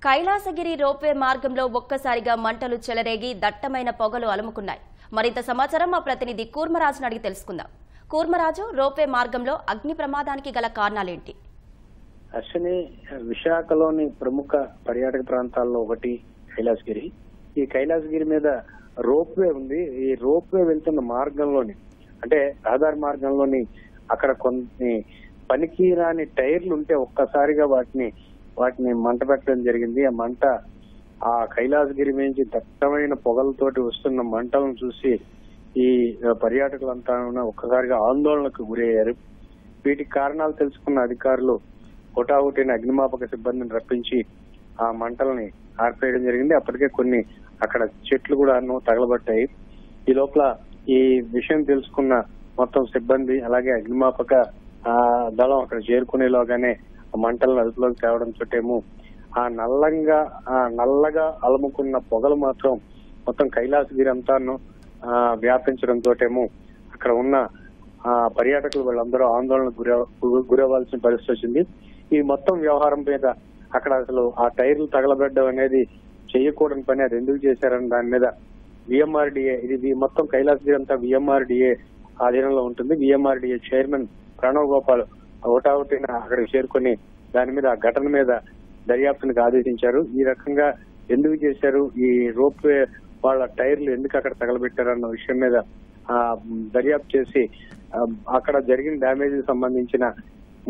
Kailasagiri ropeway మార్గంలో ఒక్కసారిగా మంటలు చెలరేగి దట్టమైన పొగలు అలుముకున్నాయి. మరింత సమాచారం మా ప్రతినిధి కూర్మరాజును అడిగి తెలుసుకుందాం. కూర్మరాజు, రోప్వే మార్గంలో అగ్ని ప్రమాదానికి గల కారణాలేంటి? అశ్విని, విశాఖలోని ప్రముఖ పర్యాటక ప్రాంతాల్లో ఒకటి కైలాసగిరి. ఈ కైలాసగిరి మీద రోప్వే ఉంది. ఈ రోప్వే వెళ్తున్న మార్గంలోని, అంటే రహదారి మార్గంలోని అక్కడ కొన్ని పనికి రాని టైర్లు ఉంటే ఒక్కసారిగా వాటిని మంట పెట్టడం జరిగింది. ఆ మంట ఆ కైలాసగిరి నుంచి దట్టమైన పొగలతోటి వస్తున్న మంటలను చూసి ఈ పర్యాటకులంతా ఒక్కసారిగా ఆందోళనకు గురయ్యారు. వీటికి కారణాలు తెలుసుకున్న అధికారులు హుటాహుటిన అగ్నిమాపక సిబ్బందిని రప్పించి ఆ మంటల్ని ఆర్పేయడం జరిగింది. అప్పటికే కొన్ని అక్కడ చెట్లు కూడా తగలబట్టాయి. ఈ లోపల ఈ విషయం తెలుసుకున్న మొత్తం సిబ్బంది అలాగే అగ్నిమాపక దళం అక్కడ చేరుకునేలోగానే మంటలను అదుపులోకి తేవడంతో ఆ నల్లగా అలముకున్న పొగలు మాత్రం మొత్తం కైలాసగిరి అంతాను వ్యాపించడంతో అక్కడ ఉన్న పర్యాటకులు వాళ్ళందరూ ఆందోళనకు గురవ్వాల్సిన పరిస్థితి వచ్చింది. ఈ మొత్తం వ్యవహారం మీద అక్కడ అసలు ఆ టైర్లు తగలబెట్టడం అనేది చేయకూడని పని, అది ఎందుకు చేశారని దాని మీద విఎంఆర్డీఏ, ఇది మొత్తం కైలాసగిరి అంతా విఎంఆర్డీఏ ఆధీనంలో ఉంటుంది. విఎంఆర్డీఏ చైర్మన్ ప్రణవ్ గోపాల్ హుటాహుటిన అక్కడికి చేరుకుని దాని మీద ఆ ఘటన మీద దర్యాప్తునికి ఆదేశించారు. ఈ రకంగా ఎందుకు చేశారు, ఈ రోప్వే వాళ్ళ టైర్లు ఎందుకు అక్కడ తగలబెట్టారన్న విషయం మీద దర్యాప్తు చేసి అక్కడ జరిగిన డ్యామేజ్ సంబంధించిన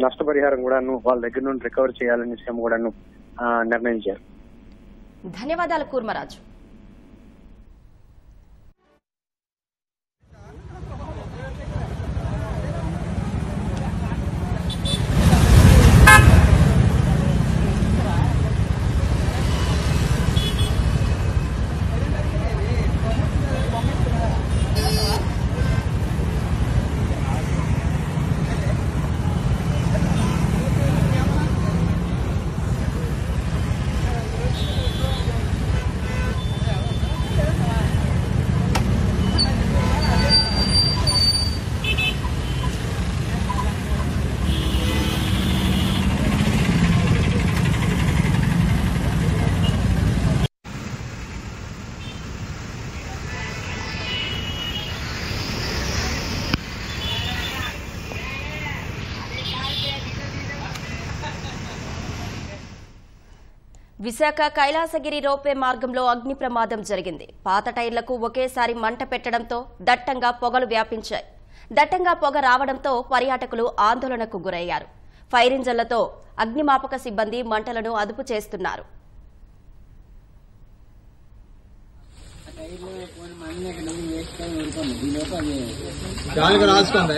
నష్టపరిహారం కూడాను వాళ్ళ దగ్గర నుండి రికవర్ చేయాలనే విషయం కూడాను నిర్ణయించారు. ధన్యవాదాలు కూర్మరాజు. విశాఖ కైలాసగిరి రోప్వే మార్గంలో అగ్ని ప్రమాదం జరిగింది. పాత టైర్లకు ఒకేసారి మంట పెట్టడంతో దట్టంగా పొగలు వ్యాపించాయి. దట్టంగా పొగ రావడంతో పర్యాటకులు ఆందోళనకు గురయ్యారు. ఫైర్ ఇంజన్లతో అగ్నిమాపక సిబ్బంది మంటలను అదుపు చేస్తున్నారు. రాసుకోండి.